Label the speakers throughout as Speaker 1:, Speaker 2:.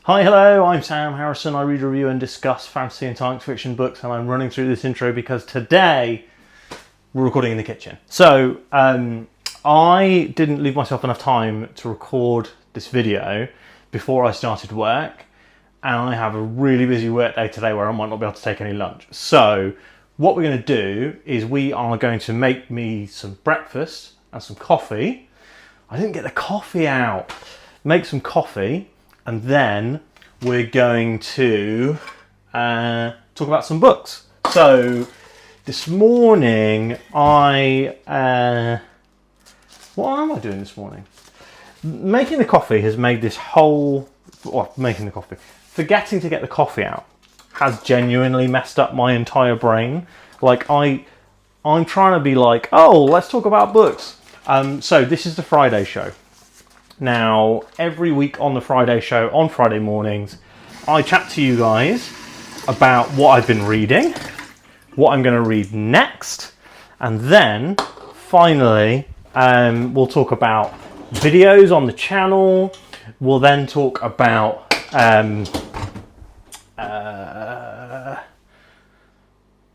Speaker 1: Hi, hello, I'm Sam Harrison. I read, review and discuss fantasy and science fiction books, and I'm running through this intro because today we're recording in the kitchen. So I didn't leave myself enough time to record this video before I started work, and I have a really busy work day today where I might not be able to take any lunch. So what we're going to do is we are going to make me some breakfast and some coffee. I didn't get the coffee out. Make some coffee, and then we're going to talk about some books. So this morning what am I doing this morning? Making the coffee has made this whole, forgetting to get the coffee out has genuinely messed up my entire brain. Like I'm trying to be like, oh, let's talk about books. So this is the Friday show. Now, every week on the Friday show, on Friday mornings, I chat to you guys about what I've been reading, what I'm going to read next, and then, finally, we'll talk about videos on the channel. We'll then talk about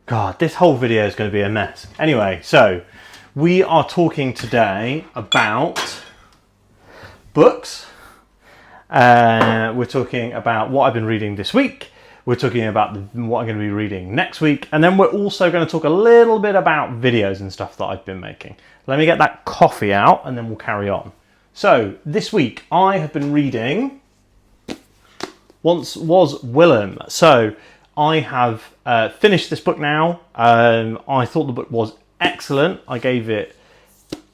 Speaker 1: God, this whole video is going to be a mess. Anyway, so we are talking today about books. We're talking about what I've been reading this week. We're talking about what I'm going to be reading next week. And then we're also going to talk a little bit about videos and stuff that I've been making. Let me get that coffee out and then we'll carry on. So this week I have been reading Once Was Willem. So I have finished this book now. I thought the book was excellent. I gave it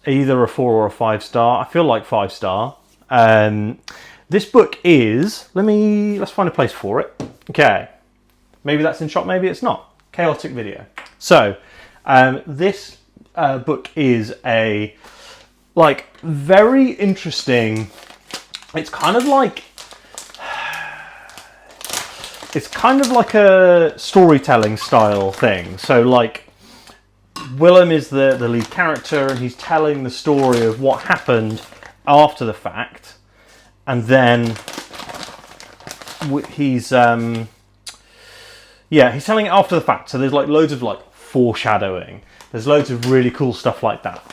Speaker 1: either a 4 or a 5 star. I feel like 5 star. This book is, let's find a place for it. Okay, maybe that's in shop, maybe it's not. Chaotic Video. So this book is a very interesting. It's kind of like a storytelling style thing. So like Willem is the lead character, and he's telling the story of what happened after the fact, and then he's telling it after the fact. So there's like loads of like foreshadowing. There's loads of really cool stuff like that.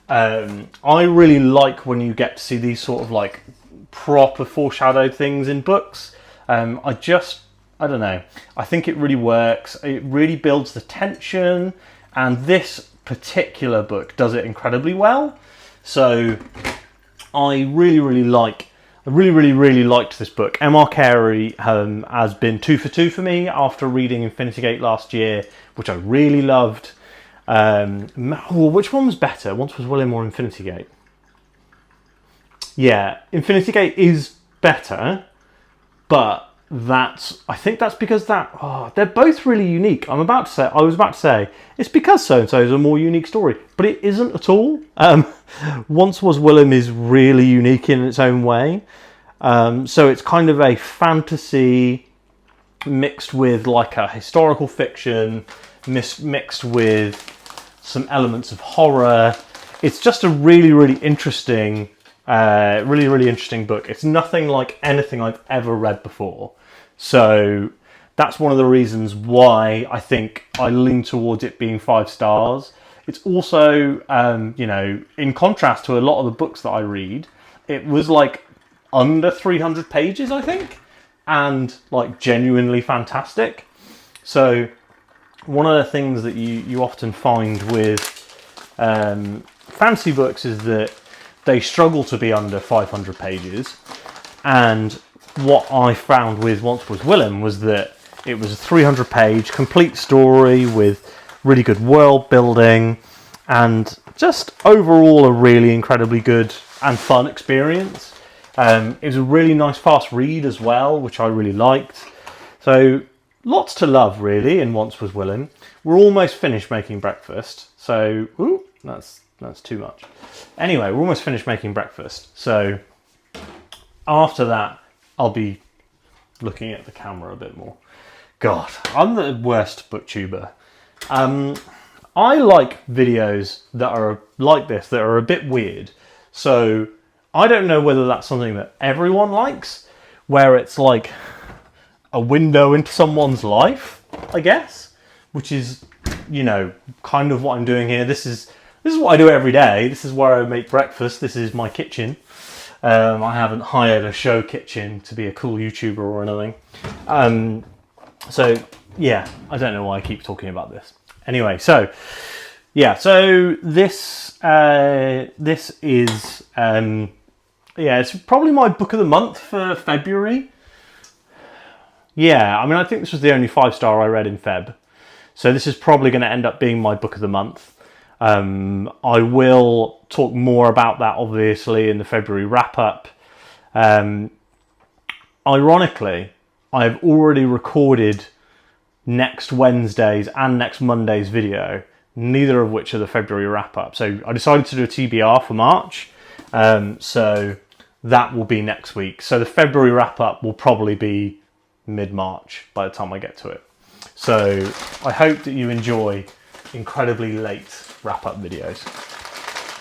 Speaker 1: I really like when you get to see these sort of like proper foreshadowed things in books. I don't know. I think it really works. It really builds the tension, and this particular book does it incredibly well. So I really liked this book. M.R. Carey has been 2 for 2 for me after reading Infinity Gate last year, which I really loved. Which one was better? Once Was Willem or Infinity Gate? Yeah, Infinity Gate is better, but I think that's because they're both really unique. I was about to say it's because so-and-so is a more unique story, but it isn't at all. Once Was Willem is really unique in its own way. So it's kind of a fantasy mixed with like a historical fiction, mixed with some elements of horror. It's just a really interesting book. It's nothing like anything I've ever read before. So that's one of the reasons why I think I lean towards it being 5 stars. It's also, in contrast to a lot of the books that I read, it was like under 300 pages, I think, and like genuinely fantastic. So one of the things that you often find with fantasy books is that they struggle to be under 500 pages. And what I found with Once Was Willem was that it was a 300-page complete story with really good world building and just overall a really incredibly good and fun experience. It was a really nice fast read as well, which I really liked. So lots to love really in Once Was Willem. We're almost finished making breakfast. So that's too much. Anyway, we're almost finished making breakfast. So after that, I'll be looking at the camera a bit more. God, I'm the worst booktuber. I like videos that are like this, that are a bit weird. So I don't know whether that's something that everyone likes, where it's like a window into someone's life, I guess, which is, you know, kind of what I'm doing here. This is what I do every day. This is where I make breakfast. This is my kitchen. I haven't hired a show kitchen to be a cool YouTuber or anything. So yeah, I don't know why I keep talking about this. Anyway, so yeah, so this is it's probably my book of the month for February. Yeah, I mean, I think this was the only 5-star I read in Feb. So this is probably going to end up being my book of the month. I will talk more about that, obviously, in the February wrap-up. Ironically, I've already recorded next Wednesday's and next Monday's video, neither of which are the February wrap-up. So I decided to do a TBR for March. So that will be next week. So the February wrap-up will probably be mid-March by the time I get to it. So I hope that you enjoy incredibly late wrap-up videos.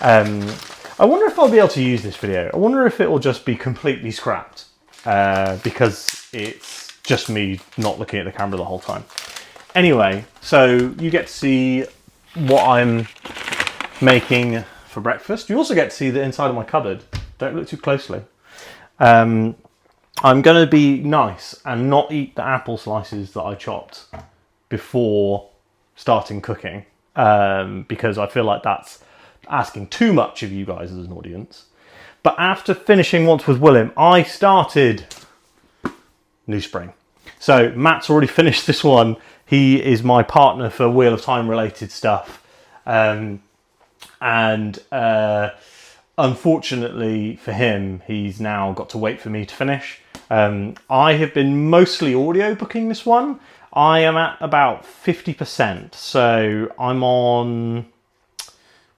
Speaker 1: I wonder if I'll be able to use this video. I wonder if it will just be completely scrapped because it's just me not looking at the camera the whole time. Anyway, so you get to see what I'm making for breakfast. You also get to see the inside of my cupboard. Don't look too closely. I'm going to be nice and not eat the apple slices that I chopped before starting cooking, because I feel like that's asking too much of you guys as an audience. But after finishing Once with Willem, I started New Spring. So Matt's already finished this one. He is my partner for Wheel of Time related stuff. Unfortunately for him, he's now got to wait for me to finish. I have been mostly audio booking this one. I am at about 50%. So I'm on...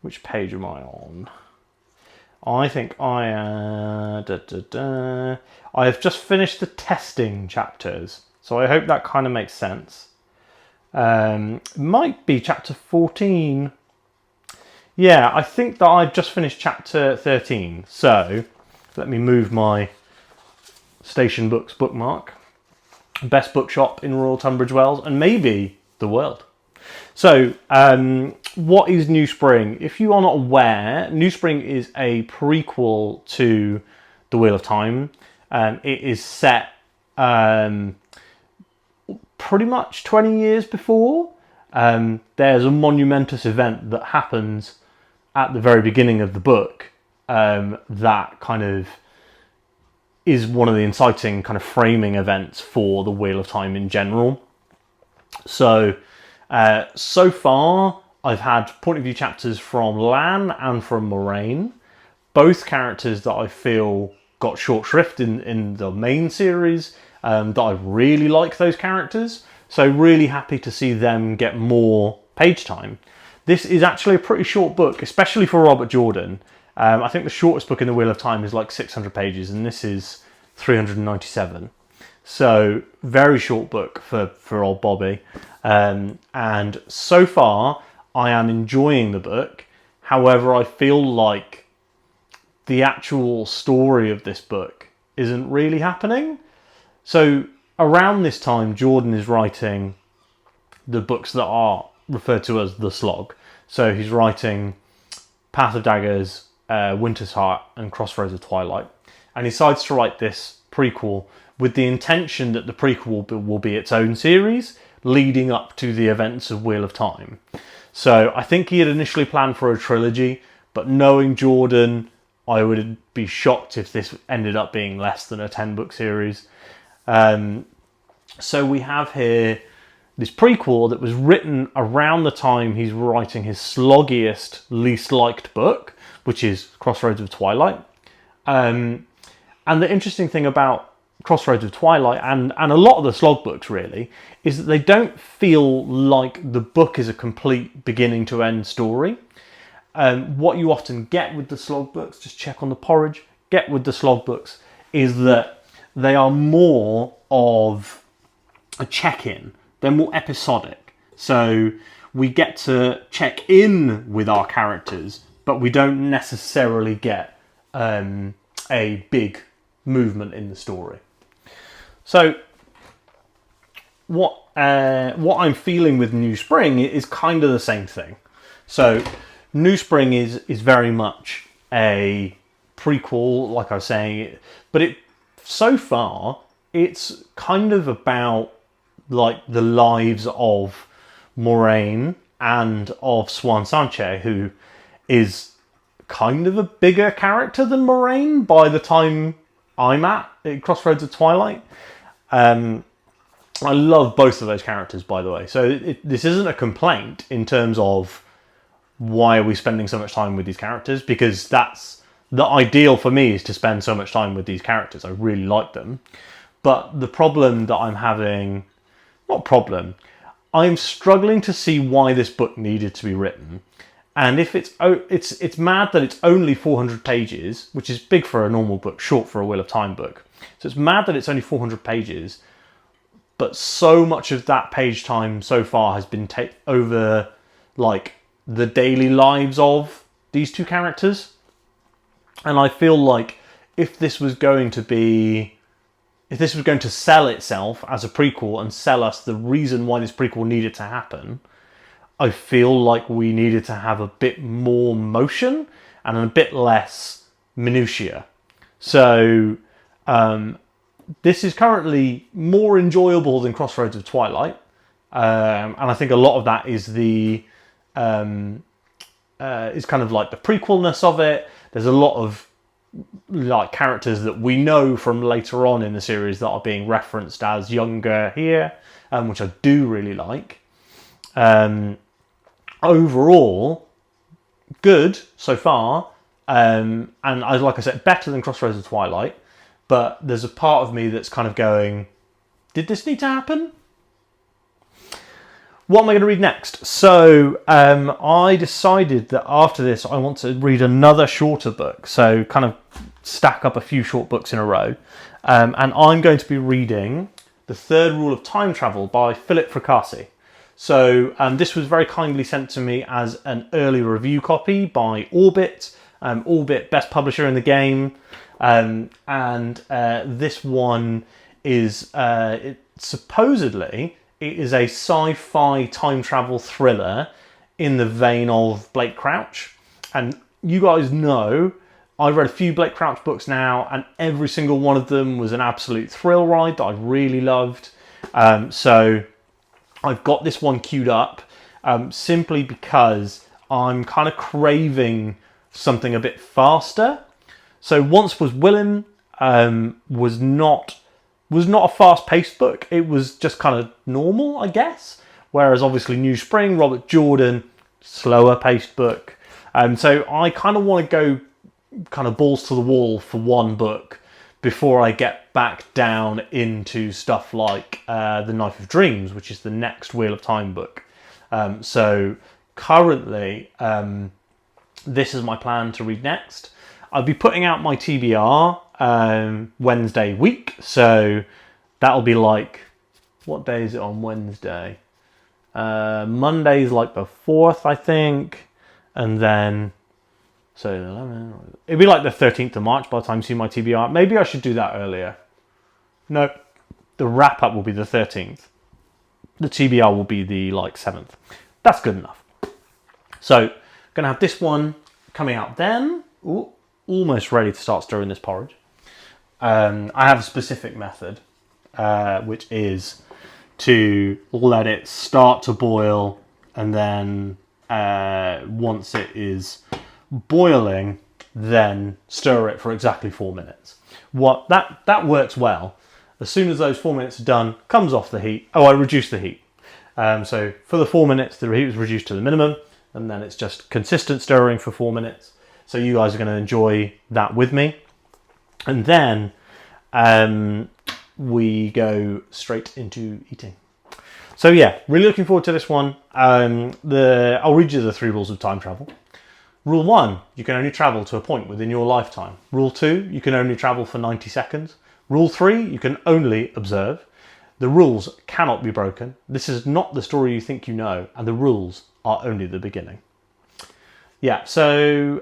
Speaker 1: Which page am I on? I think I have just finished the testing chapters. So I hope that kind of makes sense. Might be chapter 14. Yeah, I think that I've just finished chapter 13. So let me move my Station Books bookmark. Best bookshop in Royal Tunbridge Wells and maybe the world. So what is New Spring? If you are not aware, New Spring is a prequel to The Wheel of Time. It is set pretty much 20 years before. There's a monumentous event that happens at the very beginning of the book that kind of is one of the inciting kind of framing events for the Wheel of Time in general. So, so far I've had point of view chapters from Lan and from Moraine, both characters that I feel got short shrift in the main series, that I really like those characters. So really happy to see them get more page time. This is actually a pretty short book, especially for Robert Jordan. I think the shortest book in the Wheel of Time is like 600 pages, and this is 397. So very short book for old Bobby. And so far, I am enjoying the book. However, I feel like the actual story of this book isn't really happening. So around this time, Jordan is writing the books that are referred to as the slog. So he's writing Path of Daggers, Winter's Heart, and Crossroads of Twilight. And he decides to write this prequel with the intention that the prequel will be its own series leading up to the events of Wheel of Time. So I think he had initially planned for a trilogy, but knowing Jordan, I would be shocked if this ended up being less than a 10-book series. So we have here this prequel that was written around the time he's writing his sloggiest, least liked book, which is Crossroads of Twilight. And the interesting thing about Crossroads of Twilight and a lot of the slog books really is that they don't feel like the book is a complete beginning to end story. What you often get with the slog books, just check on the porridge, get with the slog books is that they are more of a check-in. They're more episodic. So we get to check in with our characters, but we don't necessarily get a big movement in the story. So what I'm feeling with New Spring is kind of the same thing. So New Spring is very much a prequel, like I was saying, but so far it's kind of about like the lives of Moraine and of Swan Sanche, who is kind of a bigger character than Moraine by the time I'm at Crossroads of Twilight. I love both of those characters, by the way. So this isn't a complaint in terms of why are we spending so much time with these characters, because that's the ideal for me, is to spend so much time with these characters. I really like them. But the problem that I'm having, not problem, I'm struggling to see why this book needed to be written. And if it's mad that it's only 400 pages, which is big for a normal book, short for a Wheel of Time book. So it's mad that it's only 400 pages, but so much of that page time so far has been over like the daily lives of these two characters. And I feel like if this was going to sell itself as a prequel and sell us the reason why this prequel needed to happen, I feel like we needed to have a bit more motion and a bit less minutiae. So this is currently more enjoyable than Crossroads of Twilight, and I think a lot of that is is kind of like the prequelness of it. There's a lot of like characters that we know from later on in the series that are being referenced as younger here, which I do really like. Overall, good so far, and like I said, better than Crossroads of Twilight. But there's a part of me that's kind of going, did this need to happen? What am I going to read next? So I decided that after this, I want to read another shorter book. So kind of stack up a few short books in a row. And I'm going to be reading The Third Rule of Time Travel by Philip Fracassi. So this was very kindly sent to me as an early review copy by Orbit. Orbit, best publisher in the game. This one is supposedly it is a sci-fi time travel thriller in the vein of Blake Crouch. And you guys know I've read a few Blake Crouch books now, and every single one of them was an absolute thrill ride that I really loved. So I've got this one queued up simply because I'm kind of craving something a bit faster. So Once Was Willem was not a fast-paced book. It was just kind of normal, I guess. Whereas obviously New Spring, Robert Jordan, slower-paced book. So I kind of want to go kind of balls to the wall for one book before I get back down into stuff like The Knife of Dreams, which is the next Wheel of Time book. So currently, this is my plan to read next. I'll be putting out my TBR Wednesday week, so that'll be like, what day is it on Wednesday? Monday's like the 4th, I think, and then, so 11, it'll be like the 13th of March by the time you see my TBR. Maybe I should do that earlier. No, the wrap-up will be the 13th. The TBR will be the 7th. That's good enough. So, gonna have this one coming out then. Ooh. Almost ready to start stirring this porridge. I have a specific method, which is to let it start to boil, and then once it is boiling, then stir it for exactly 4 minutes. That works well. As soon as those 4 minutes are done, comes off the heat. Oh, I reduced the heat. So for the 4 minutes, the heat was reduced to the minimum, and then it's just consistent stirring for 4 minutes. So you guys are going to enjoy that with me. And then we go straight into eating. So yeah, really looking forward to this one. I'll read you the 3 rules of time travel. Rule 1, you can only travel to a point within your lifetime. Rule 2, you can only travel for 90 seconds. Rule 3, you can only observe. The rules cannot be broken. This is not the story you think you know, and the rules are only the beginning. Yeah, so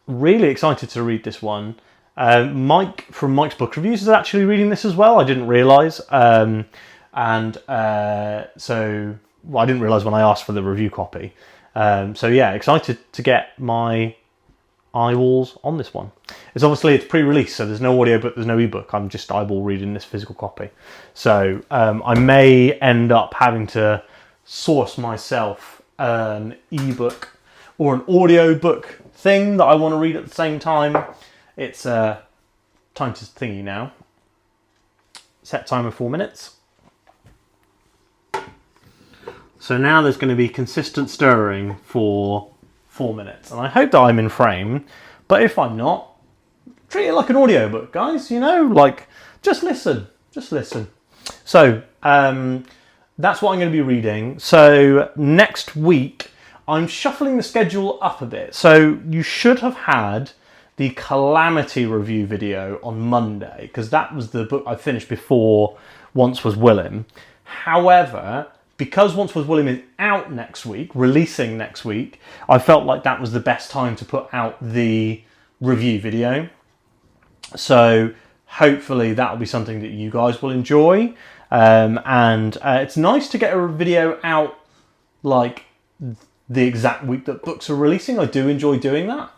Speaker 1: really excited to read this one. Mike from Mike's Book Reviews is actually reading this as well. I didn't realise. So I didn't realise when I asked for the review copy. So yeah, excited to get my eyeballs on this one. It's pre-release, so there's no audiobook, there's no ebook. I'm just eyeball reading this physical copy. So I may end up having to source myself an ebook or an audiobook thing that I want to read at the same time. It's time to thingy now. Set timer 4 minutes. So now there's going to be consistent stirring for 4 minutes. And I hope that I'm in frame. But if I'm not, treat it like an audiobook, guys. You know, like, just listen. Just listen. So, that's what I'm going to be reading. So, next week, I'm shuffling the schedule up a bit. So, you should have had the Calamity review video on Monday, because that was the book I finished before Once Was Willem. However, because Once Was Willem is out next week, releasing next week, I felt like that was the best time to put out the review video. So hopefully that'll be something that you guys will enjoy. And it's nice to get a video out like the exact week that books are releasing. I do enjoy doing that.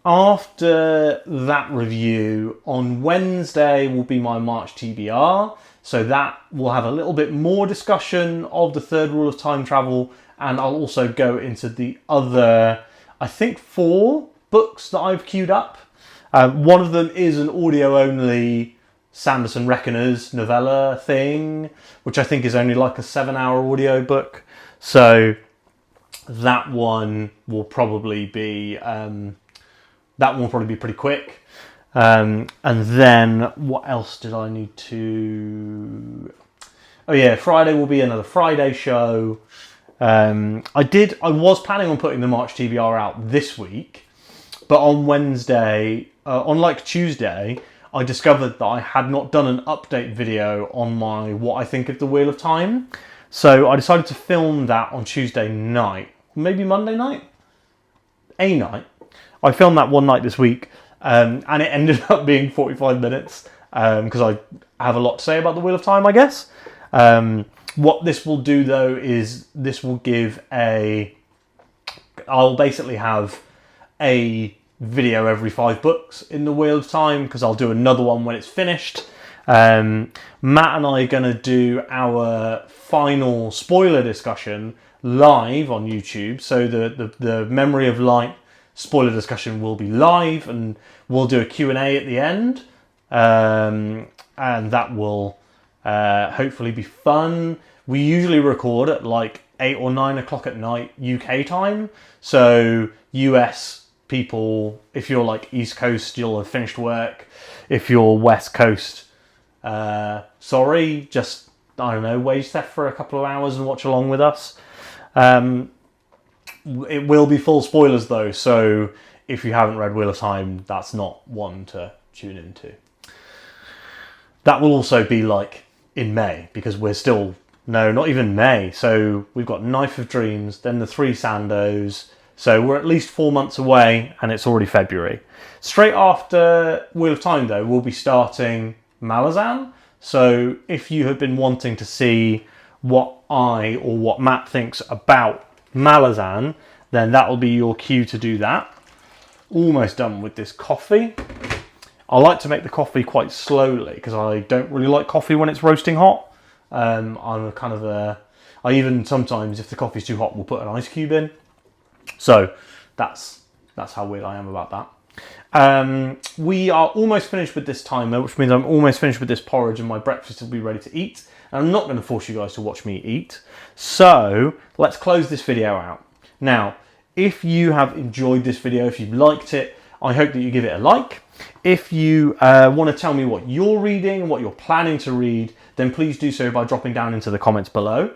Speaker 1: After that review, on Wednesday will be my March TBR. So that will have a little bit more discussion of the third rule of time travel. And I'll also go into the other, I think, 4 books that I've queued up. One of them is an audio-only Sanderson Reckoners novella thing, which I think is only like a 7-hour audio book. So that one will probably be pretty quick. And then what else did I need to? Oh yeah, Friday will be another Friday show. I was planning on putting the March TBR out this week, but on Wednesday, on Tuesday, I discovered that I had not done an update video on my What I Think of the Wheel of Time. So I decided to film that on Tuesday night, maybe Monday night? A night. I filmed that one night this week, and it ended up being 45 minutes, because I have a lot to say about the Wheel of Time, I guess. What this will do, though, is this will give I'll basically have a video every 5 books in the Wheel of Time, because I'll do another one when it's finished. Matt and I are going to do our final spoiler discussion live on YouTube. So the Memory of Light spoiler discussion will be live, and we'll do a Q&A at the end. And that will hopefully be fun. We usually record at like 8 or 9 o'clock at night UK time. So US people, if you're like East Coast, you'll have finished work. If you're West Coast, sorry, just, I don't know, wage theft for a couple of hours and watch along with us. It will be full spoilers though, so if you haven't read Wheel of Time, that's not one to tune into. That will also be like in May, because we're still, no, not even May. So we've got Knife of Dreams, then the 3 Sandos. So we're at least 4 months away, and it's already February. Straight after Wheel of Time though, we'll be starting Malazan. So if you have been wanting to see what I or what Matt thinks about Malazan, then that will be your cue to do that. Almost done with this coffee. I like to make the coffee quite slowly, because I don't really like coffee when it's roasting hot. I'm kind of I even sometimes, if the coffee's too hot, will put an ice cube in. So that's how weird I am about that. We are almost finished with this timer, which means I'm almost finished with this porridge, and my breakfast will be ready to eat. And I'm not going to force you guys to watch me eat. So let's close this video out. Now, if you have enjoyed this video, if you've liked it, I hope that you give it a like. If you want to tell me what you're reading, what you're planning to read, then please do so by dropping down into the comments below.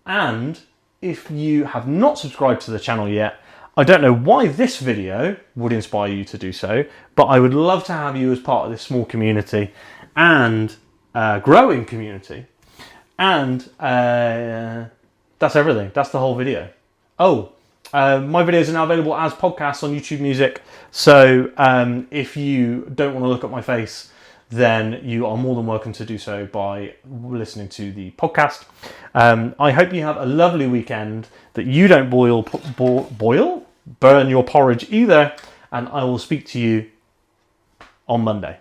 Speaker 1: And if you have not subscribed to the channel yet, I don't know why this video would inspire you to do so, but I would love to have you as part of this small community and growing community. And that's everything. That's the whole video. Oh, My videos are now available as podcasts on YouTube Music. So if you don't want to look at my face, then you are more than welcome to do so by listening to the podcast. I hope you have a lovely weekend, that you don't burn your porridge either, and I will speak to you on Monday.